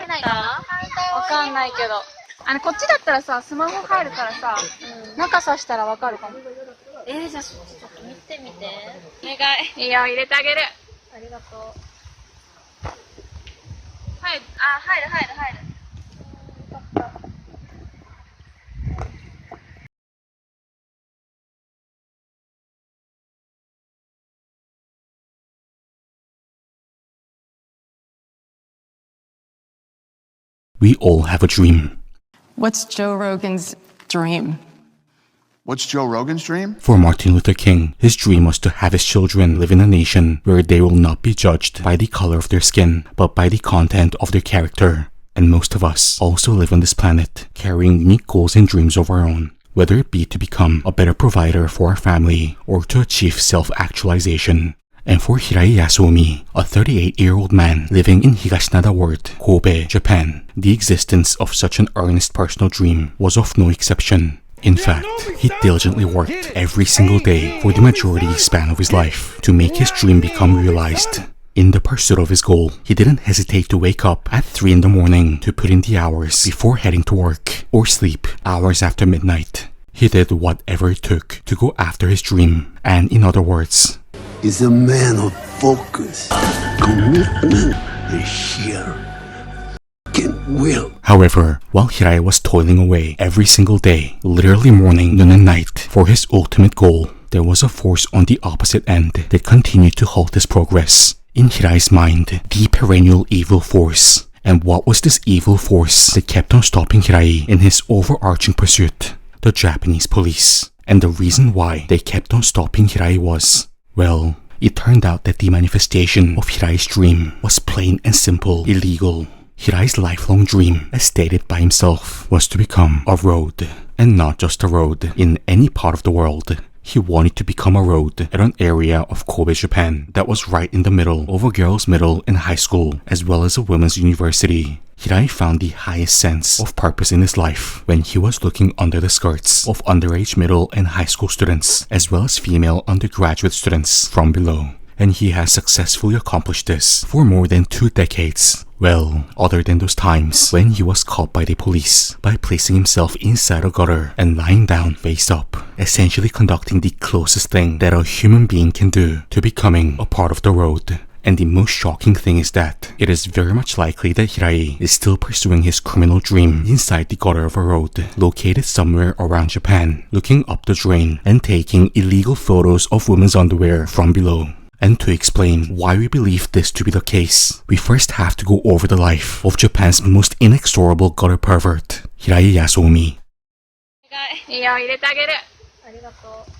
けないかな？わかんないけど。こっちだったらさ、スマホ入るからさ、中さしたらわかるかも。じゃあちょっと見てみて。お願い。いいよ、入れてあげる。ありがとう。入る。よかった。We all have a dream. What's Joe Rogan's dream? What's Joe Rogan's dream? For Martin Luther King, his dream was to have his children live in a nation where they will not be judged by the color of their skin, but by the content of their character. And most of us also live on this planet, carrying unique goals and dreams of our own, whether it be to become a better provider for our family or to achieve self-actualization. And for Hirai Yasuomi, a 38-year-old man living in Higashinada Ward, Kobe, Japan, the existence of such an earnest personal dream was of no exception. In fact, he diligently worked every single day for the majority span of his life to make his dream become realized. In the pursuit of his goal, he didn't hesitate to wake up at 3 in the morning to put in the hours before heading to work, or sleep hours after midnight. He did whatever it took to go after his dream, and in other words, is a man of focus, commitment, and sheer will. However, while Hirai was toiling away every single day, literally morning, noon and night, for his ultimate goal, there was a force on the opposite end that continued to halt his progress. In Hirai's mind, the perennial evil force. And what was this evil force that kept on stopping Hirai in his overarching pursuit? The Japanese police. And the reason why they kept on stopping Hirai was, well, it turned out that the manifestation of Hirai's dream was plain and simple illegal. Hirai's lifelong dream, as stated by himself, was to become a road. And not just a road in any part of the world. He wanted to become a road at an area of Kobe, Japan that was right in the middle of a girls' middle and high school, as well as a women's university. Hirai found the highest sense of purpose in his life when he was looking under the skirts of underage middle and high school students, as well as female undergraduate students from below. And he has successfully accomplished this for more than 2 decades. Well, other than those times when he was caught by the police by placing himself inside a gutter and lying down face up, essentially conducting the closest thing that a human being can do to becoming a part of the road. And the most shocking thing is that it is very much likely that Hirai is still pursuing his criminal dream inside the gutter of a road located somewhere around Japan, looking up the drain and taking illegal photos of women's underwear from below. And to explain why we believe this to be the case, we first have to go over the life of Japan's most inexorable gutter pervert, Hirai Yasuomi. いいよ、入れてあげる。ありがとう。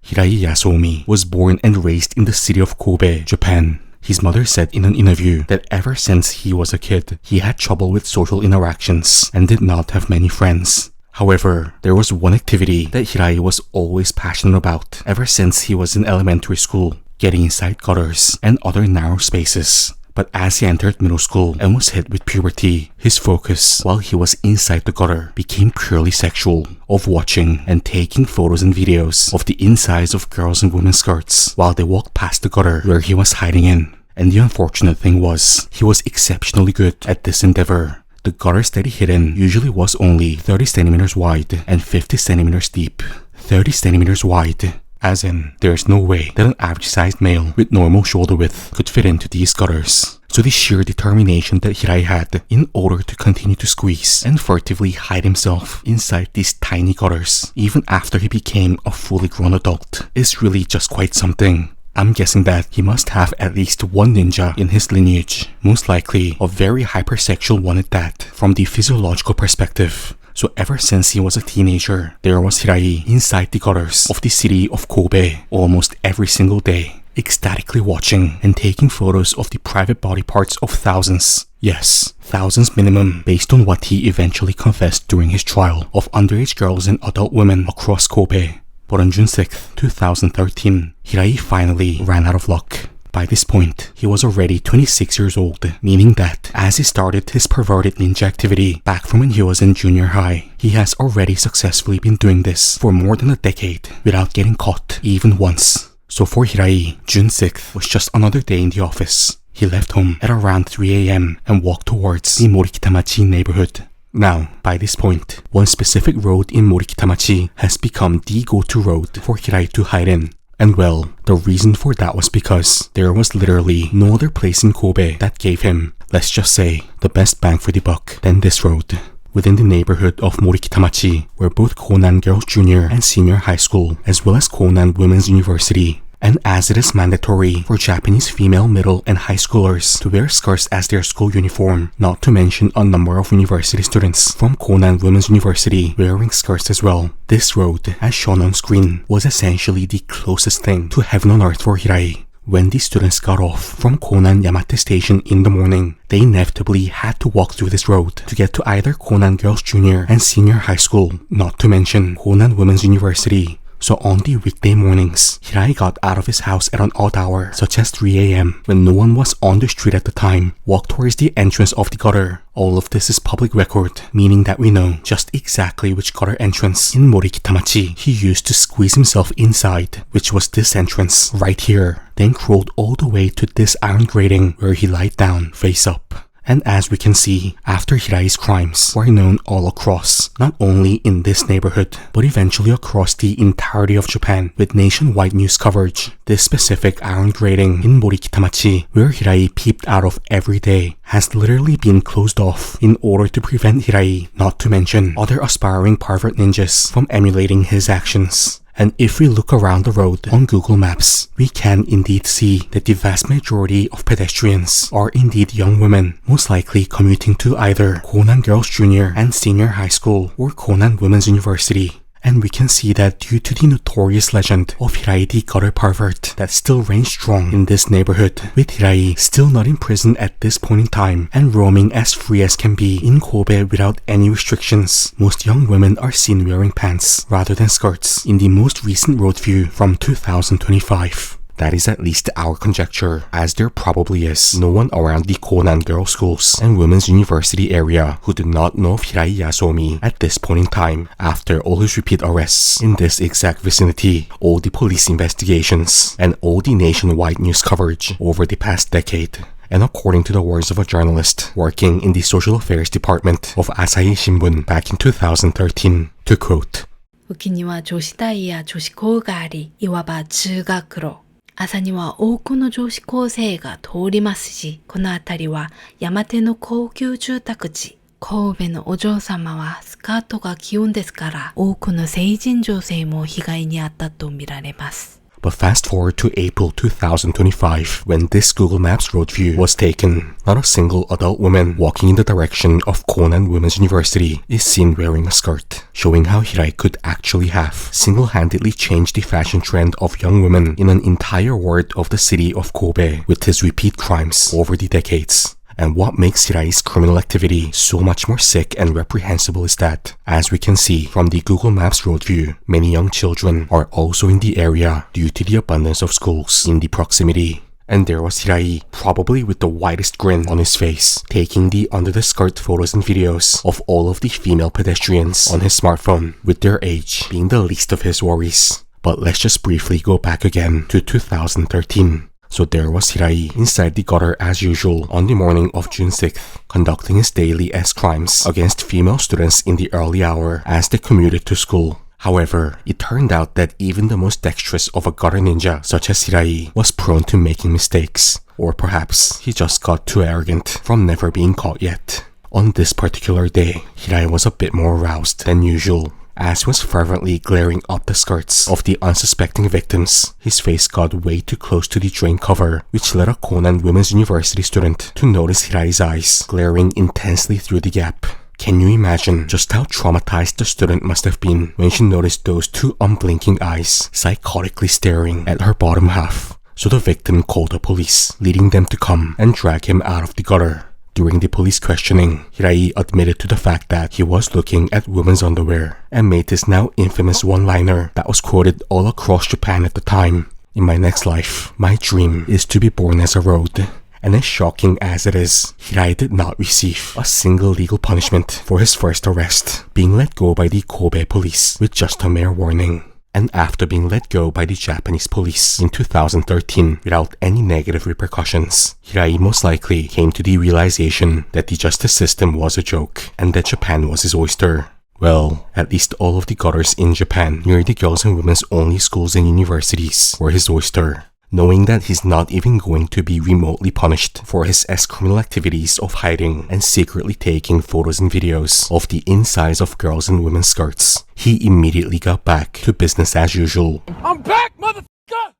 Hirai Yasuomi was born and raised in the city of Kobe, Japan. His mother said in an interview that ever since he was a kid, he had trouble with social interactions and did not have many friends. However, there was one activity that Hirai was always passionate about ever since he was in elementary school, getting inside gutters and other narrow spaces. But as he entered middle school and was hit with puberty, his focus while he was inside the gutter became purely sexual, of watching and taking photos and videos of the insides of girls' and women's skirts while they walked past the gutter where he was hiding in. And the unfortunate thing was, he was exceptionally good at this endeavor. The gutters that he hid in usually was only 30 centimeters wide and 50 centimeters deep. 30 centimeters wide. As in, there's no way that an average-sized male with normal shoulder width could fit into these gutters. So the sheer determination that Hirai had in order to continue to squeeze and furtively hide himself inside these tiny gutters, even after he became a fully grown adult, is really just quite something. I'm guessing that he must have at least one ninja in his lineage, most likely a very hypersexual one at that, from the physiological perspective. So ever since he was a teenager, there was Hirai inside the gutters of the city of Kobe almost every single day, ecstatically watching and taking photos of the private body parts of thousands. Yes, thousands minimum, based on what he eventually confessed during his trial of underage girls and adult women across Kobe. But on June 6, 2013, Hirai finally ran out of luck. By this point, he was already 26 years old, meaning that as he started his perverted ninja activity back from when he was in junior high, he has already successfully been doing this for more than a decade without getting caught even once. So for Hirai, June 6th was just another day in the office. He left home at around 3 a.m. and walked towards the Morikitamachi neighborhood. Now, by this point, one specific road in Morikitamachi has become the go-to road for Hirai to hide in. And well, the reason for that was because there was literally no other place in Kobe that gave him, let's just say, the best bang for the buck than this road. Within the neighborhood of Morikitamachi were both Konan Girls Junior and Senior High School, as well as Konan Women's University. And as it is mandatory for Japanese female middle and high schoolers to wear skirts as their school uniform, not to mention a number of university students from Konan Women's University wearing skirts as well, this road, as shown on screen, was essentially the closest thing to heaven on earth for Hirai. When the students got off from Konan Yamate Station in the morning, they inevitably had to walk through this road to get to either Konan Girls Junior and Senior High School, not to mention Konan Women's University. So on the weekday mornings, Hirai got out of his house at an odd hour, such as 3 a.m. when no one was on the street at the time, walked towards the entrance of the gutter. All of this is public record, meaning that we know just exactly which gutter entrance in Morikitamachi he used to squeeze himself inside, which was this entrance right here, then crawled all the way to this iron grating where he lied down, face up. And as we can see, after Hirai's crimes were known all across, not only in this neighborhood, but eventually across the entirety of Japan with nationwide news coverage, this specific iron grating in Morikitamachi, where Hirai peeped out of every day, has literally been closed off in order to prevent Hirai, not to mention other aspiring pervert ninjas, from emulating his actions. And if we look around the road on Google Maps, we can indeed see that the vast majority of pedestrians are indeed young women, most likely commuting to either Konan Girls Junior and Senior High School or Konan Women's University. And we can see that due to the notorious legend of Hirai the gutter pervert that still reigns strong in this neighborhood, with Hirai still not in prison at this point in time and roaming as free as can be in Kobe without any restrictions, most young women are seen wearing pants rather than skirts in the most recent road view from 2025. That is at least our conjecture, as there probably is no one around the Konan Girls Schools and Women's University area who do not know of Hirai Yasuomi at this point in time after all his repeat arrests in this exact vicinity, all the police investigations, and all the nationwide news coverage over the past decade. And according to the words of a journalist working in the social affairs department of Asahi Shimbun back in 2013, to quote, 雨季には女子大や女子校があり、いわば通学路。朝には多くの女子高生が通りますし、この辺りは山手の高級住宅地。神戸のお嬢様はスカートが基本ですから、多くの成人女性も被害に遭ったと見られます。But fast forward to April 2025, when this Google Maps road view was taken, not a single adult woman walking in the direction of Konan Women's University is seen wearing a skirt, showing how Hirai could actually have single-handedly changed the fashion trend of young women in an entire ward of the city of Kobe with his repeat crimes over the decades. And what makes Hirai's criminal activity so much more sick and reprehensible is that, as we can see from the Google Maps road view, many young children are also in the area due to the abundance of schools in the proximity. And there was Hirai, probably with the widest grin on his face, taking the under-the-skirt photos and videos of all of the female pedestrians on his smartphone, with their age being the least of his worries. But let's just briefly go back again to 2013. So there was Hirai inside the gutter as usual on the morning of June 6th, conducting his daily crimes against female students in the early hour as they commuted to school. However, it turned out that even the most dexterous of a gutter ninja such as Hirai was prone to making mistakes. Or perhaps he just got too arrogant from never being caught yet. On this particular day, Hirai was a bit more aroused than usual. As he was fervently glaring up the skirts of the unsuspecting victims, his face got way too close to the drain cover, which led a Konan Women's University student to notice Hirai's eyes glaring intensely through the gap. Can you imagine just how traumatized the student must have been when she noticed those two unblinking eyes psychotically staring at her bottom half? So the victim called the police, leading them to come and drag him out of the gutter. During the police questioning, Hirai admitted to the fact that he was looking at women's underwear and made this now infamous one-liner that was quoted all across Japan at the time. In my next life, my dream is to be born as a road. And as shocking as it is, Hirai did not receive a single legal punishment for his first arrest, being let go by the Kobe police with just a mere warning. And after being let go by the Japanese police in 2013 without any negative repercussions, Hirai most likely came to the realization that the justice system was a joke and that Japan was his oyster. Well, at least all of the gutters in Japan near the girls and women's only schools and universities were his oyster. Knowing that he's not even going to be remotely punished for his criminal activities of hiding and secretly taking photos and videos of the insides of girls and women's skirts, he immediately got back to business as usual. I'm back, motherfucker!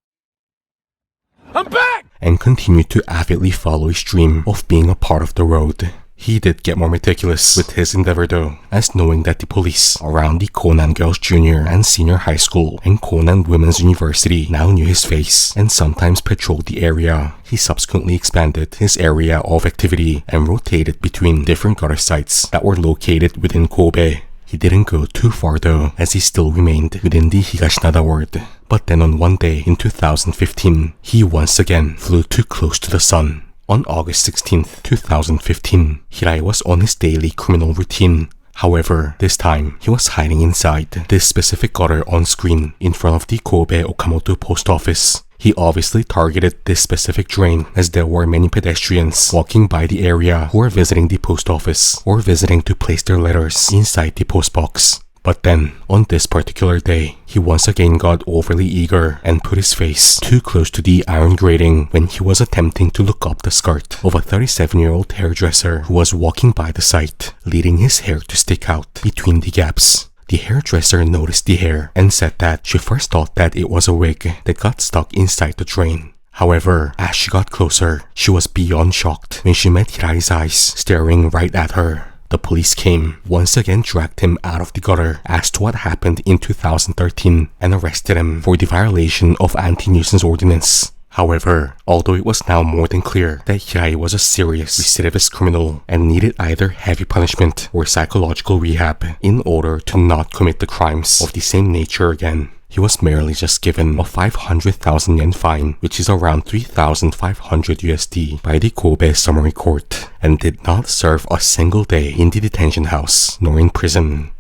I'm back! And continued to avidly follow his dream of being a part of the road. He did get more meticulous with his endeavor though, as knowing that the police around the Konan Girls Junior and Senior High School and Konan Women's University now knew his face and sometimes patrolled the area. He subsequently expanded his area of activity and rotated between different gutter sites that were located within Kobe. He didn't go too far though, as he still remained within the Higashinada ward. But then on one day in 2015, he once again flew too close to the sun. On August 16th, 2015, Hirai was on his daily criminal routine. However, this time, he was hiding inside this specific gutter on screen in front of the Kobe Okamoto post office. He obviously targeted this specific drain as there were many pedestrians walking by the area who were visiting the post office or visiting to place their letters inside the postbox. But then, on this particular day, he once again got overly eager and put his face too close to the iron grating when he was attempting to look up the skirt of a 37-year-old hairdresser who was walking by the site, leading his hair to stick out between the gaps. The hairdresser noticed the hair and said that she first thought that it was a wig that got stuck inside the drain. However, as she got closer, she was beyond shocked when she met Hirai's eyes staring right at her. The police came, once again dragged him out of the gutter as to what happened in 2013 and arrested him for the violation of anti-nuisance ordinance. However, although it was now more than clear that Hirai was a serious recidivist criminal and needed either heavy punishment or psychological rehab in order to not commit the crimes of the same nature again, he was merely just given a 500,000 yen fine, which is around 3,500 USD, by the Kobe Summary Court, and did not serve a single day in the detention house nor in prison.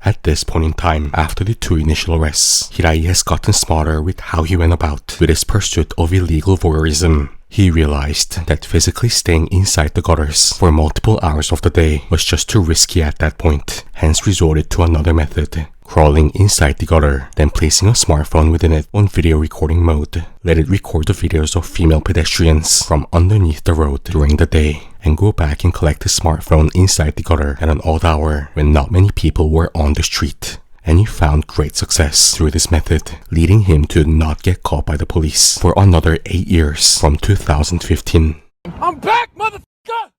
At this point in time, after the two initial arrests, Hirai has gotten smarter with how he went about with his pursuit of illegal voyeurism. He realized that physically staying inside the gutters for multiple hours of the day was just too risky at that point, hence resorted to another method, crawling inside the gutter, then placing a smartphone within it on video recording mode. Let it record the videos of female pedestrians from underneath the road during the day, and go back and collect his smartphone inside the gutter at an odd hour when not many people were on the street. And he found great success through this method, leading him to not get caught by the police for another 8 years from 2015. I'm back, motherfucker!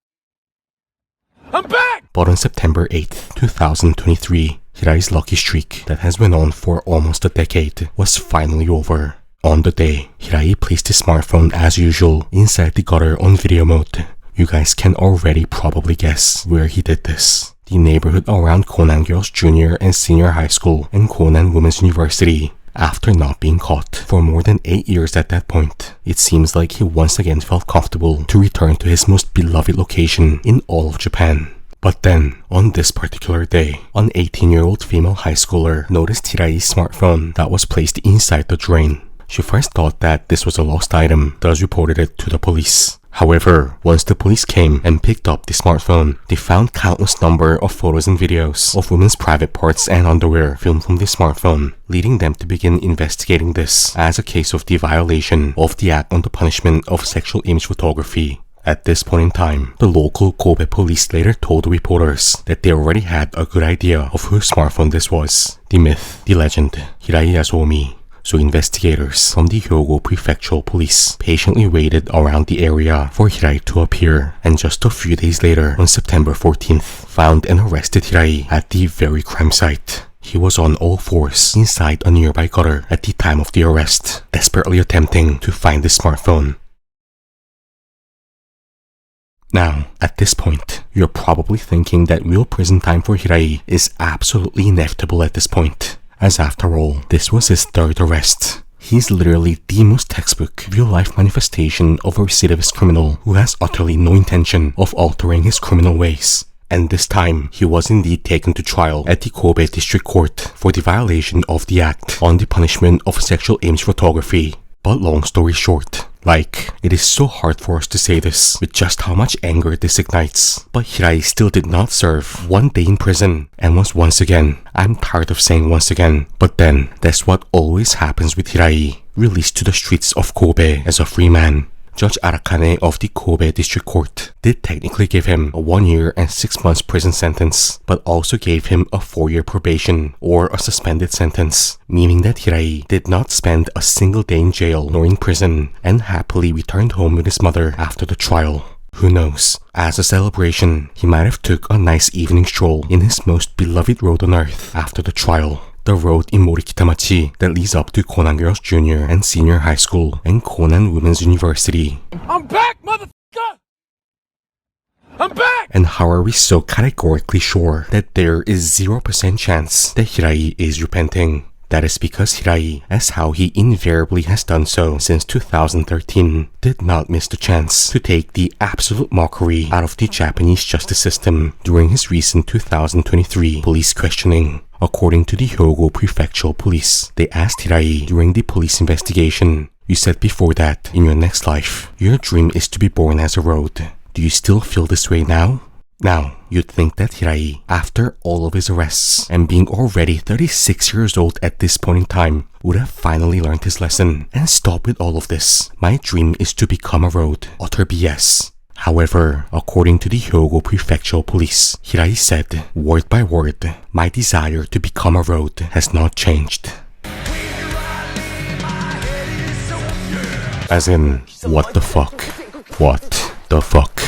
I'm back! But on September 8th, 2023, Hirai's lucky streak that has went on for almost a decade was finally over. On the day, Hirai placed his smartphone as usual inside the gutter on video mode. You guys can already probably guess where he did this. The neighborhood around Konan Girls Junior and Senior High School and Konan Women's University. After not being caught for more than 8 years at that point, it seems like he once again felt comfortable to return to his most beloved location in all of Japan. But then, on this particular day, an 18-year-old female high schooler noticed Hirai's smartphone that was placed inside the drain. She first thought that this was a lost item, thus reported it to the police. However, once the police came and picked up the smartphone, they found countless number of photos and videos of women's private parts and underwear filmed from the smartphone, leading them to begin investigating this as a case of the violation of the Act on the Punishment of Sexual Image Photography. At this point in time, the local Kobe police later told the reporters that they already had a good idea of whose smartphone this was. The myth, the legend, Hirai Yasuomi. So investigators from the Hyogo Prefectural Police patiently waited around the area for Hirai to appear, and just a few days later, on September 14th, found and arrested Hirai at the very crime site. He was on all fours inside a nearby gutter at the time of the arrest, desperately attempting to find his smartphone. Now, at this point, you're probably thinking that real prison time for Hirai is absolutely inevitable at this point, as after all, this was his third arrest. He's literally the most textbook, real-life manifestation of a recidivist criminal who has utterly no intention of altering his criminal ways. And this time, he was indeed taken to trial at the Kobe District Court for the violation of the act on the punishment of sexual image photography. But long story short, it is so hard for us to say this with just how much anger this ignites. But Hirai still did not serve 1 day in prison and was once again, I'm tired of saying once again, but then that's what always happens with Hirai, released to the streets of Kobe as a free man. Judge Arakane of the Kobe District Court did technically give him a 1 year and 6 months prison sentence, but also gave him a 4-year probation or a suspended sentence, meaning that Hirai did not spend a single day in jail nor in prison and happily returned home with his mother after the trial. Who knows, as a celebration, he might have took a nice evening stroll in his most beloved road on earth after the trial. The road in Morikitamachi that leads up to Konan Girls Junior and Senior High School and Konan Women's University. I'm back, motherfucker! I'm back! And how are we so categorically sure that there is 0% chance that Hirai is repenting? That is because Hirai, as how he invariably has done so since 2013, did not miss the chance to take the absolute mockery out of the Japanese justice system during his recent 2023 police questioning. According to the Hyogo Prefectural Police, they asked Hirai during the police investigation, "You said before that, in your next life, your dream is to be born as a road. Do you still feel this way now?" Now, you'd think that Hirai, after all of his arrests and being already 36 years old at this point in time, would have finally learned his lesson and stopped with all of this. My dream is to become a road. Utter BS. However, according to the Hyogo Prefectural Police, Hirai said, word by word, my desire to become a road has not changed. As in, what the fuck? What the fuck?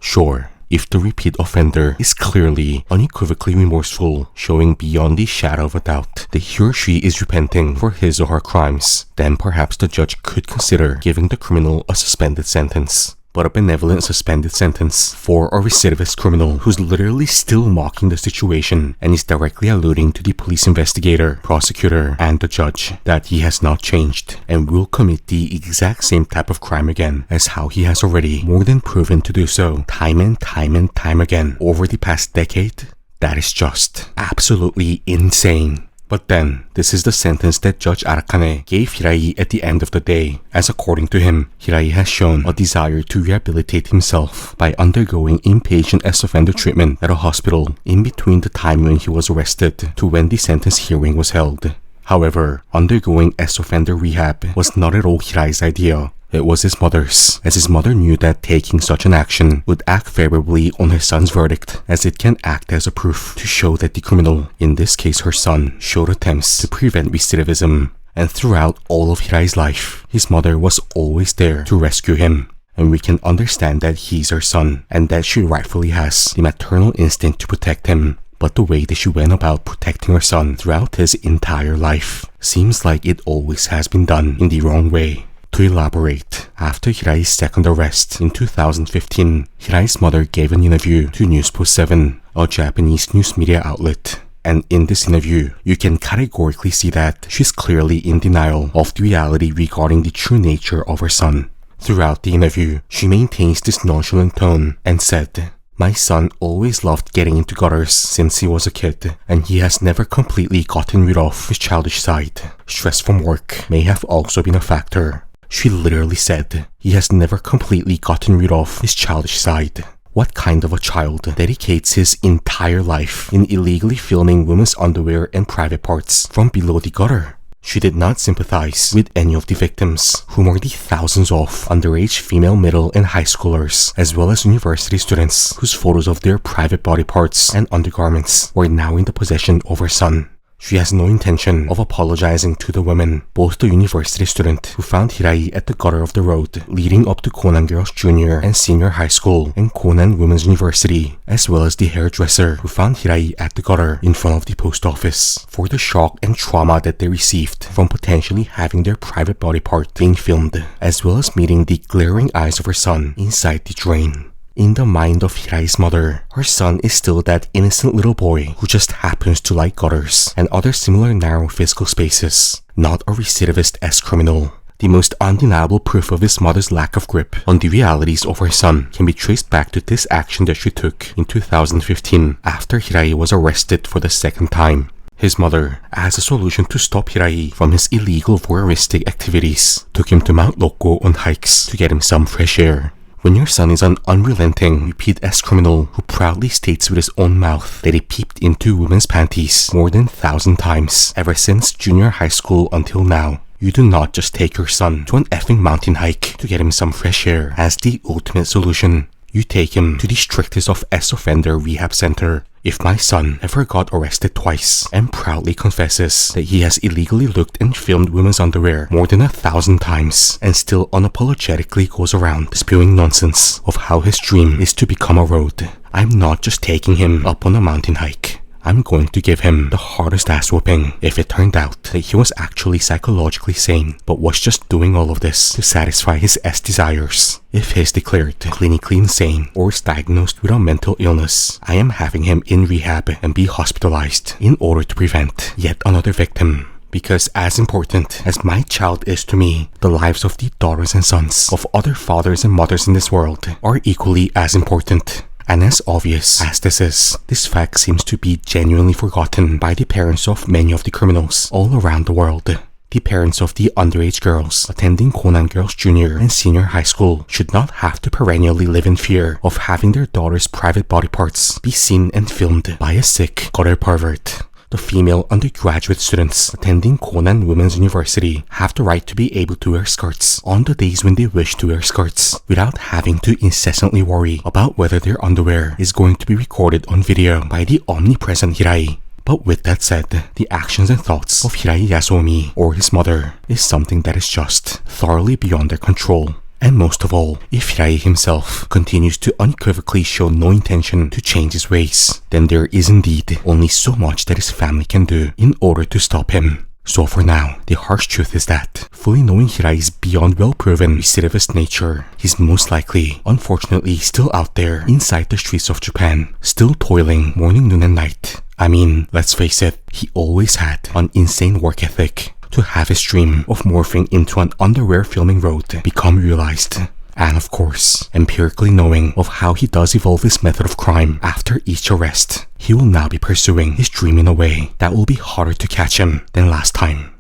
Sure, if the repeat offender is clearly, unequivocally remorseful, showing beyond the shadow of a doubt that he or she is repenting for his or her crimes, then perhaps the judge could consider giving the criminal a suspended sentence. But a benevolent suspended sentence for a recidivist criminal who's literally still mocking the situation and is directly alluding to the police investigator, prosecutor, and the judge that he has not changed and will commit the exact same type of crime again as how he has already more than proven to do so time and time again over the past decade, that is just absolutely insane. But then, this is the sentence that Judge Arakane gave Hirai at the end of the day, as according to him, Hirai has shown a desire to rehabilitate himself by undergoing inpatient ex-offender treatment at a hospital in between the time when he was arrested to when the sentence hearing was held. However, undergoing ex-offender rehab was not at all Hirai's idea. It was his mother's, as his mother knew that taking such an action would act favorably on her son's verdict, as it can act as a proof to show that the criminal, in this case her son, showed attempts to prevent recidivism. And throughout all of Hirai's life, his mother was always there to rescue him. And we can understand that he's her son, and that she rightfully has the maternal instinct to protect him. But the way that she went about protecting her son throughout his entire life seems like it always has been done in the wrong way. To elaborate, after Hirai's second arrest in 2015, Hirai's mother gave an interview to Newspost 7, a Japanese news media outlet. And in this interview, you can categorically see that she's clearly in denial of the reality regarding the true nature of her son. Throughout the interview, she maintains this nonchalant tone and said, "My son always loved getting into gutters since he was a kid, and he has never completely gotten rid of his childish side. Stress from work may have also been a factor." She literally said, he has never completely gotten rid of his childish side. What kind of a child dedicates his entire life in illegally filming women's underwear and private parts from below the gutter? She did not sympathize with any of the victims, whom are the thousands of underage female middle and high schoolers, as well as university students whose photos of their private body parts and undergarments were now in the possession of her son. She has no intention of apologizing to the women, both the university student who found Hirai at the gutter of the road leading up to Konan Girls Junior and Senior High School and Konan Women's University, as well as the hairdresser who found Hirai at the gutter in front of the post office, for the shock and trauma that they received from potentially having their private body part being filmed, as well as meeting the glaring eyes of her son inside the drain. In the mind of Hirai's mother, her son is still that innocent little boy who just happens to like gutters and other similar narrow physical spaces, not a recidivist ex-criminal. The most undeniable proof of his mother's lack of grip on the realities of her son can be traced back to this action that she took in 2015 after Hirai was arrested for the second time. His mother, as a solution to stop Hirai from his illegal voyeuristic activities, took him to Mount Loco on hikes to get him some fresh air. When your son is an unrelenting, repeat ex-criminal who proudly states with his own mouth that he peeped into women's panties more than 1,000 times ever since junior high school until now, you do not just take your son to an effing mountain hike to get him some fresh air as the ultimate solution. You take him to the strictest of ex-offender rehab center. If my son ever got arrested twice and proudly confesses that he has illegally looked and filmed women's underwear more than 1,000 times and still unapologetically goes around spewing nonsense of how his dream is to become a road, I'm not just taking him up on a mountain hike. I'm going to give him the hardest ass whooping if it turned out that he was actually psychologically sane but was just doing all of this to satisfy his desires. If he's declared clinically insane or is diagnosed with a mental illness, I am having him in rehab and be hospitalized in order to prevent yet another victim. Because as important as my child is to me, the lives of the daughters and sons of other fathers and mothers in this world are equally as important. And as obvious as this is, this fact seems to be genuinely forgotten by the parents of many of the criminals all around the world. The parents of the underage girls attending Conan Girls Junior and Senior High School should not have to perennially live in fear of having their daughter's private body parts be seen and filmed by a sick gutter pervert. The female undergraduate students attending Conan Women's University have the right to be able to wear skirts on the days when they wish to wear skirts without having to incessantly worry about whether their underwear is going to be recorded on video by the omnipresent Hirai. But with that said, the actions and thoughts of Hirai Yasuomi or his mother is something that is just thoroughly beyond their control. And most of all, if Hirai himself continues to unequivocally show no intention to change his ways, then there is indeed only so much that his family can do in order to stop him. So for now, the harsh truth is that, fully knowing Hirai's beyond well-proven recidivist nature, he's most likely, unfortunately, still out there inside the streets of Japan, still toiling morning, noon and night. I mean, let's face it, he always had an insane work ethic to have his dream of morphing into an underwear filming road become realized. And of course, empirically knowing of how he does evolve his method of crime after each arrest, he will now be pursuing his dream in a way that will be harder to catch him than last time.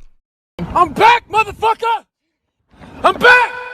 I'm back, motherfucker! I'm back!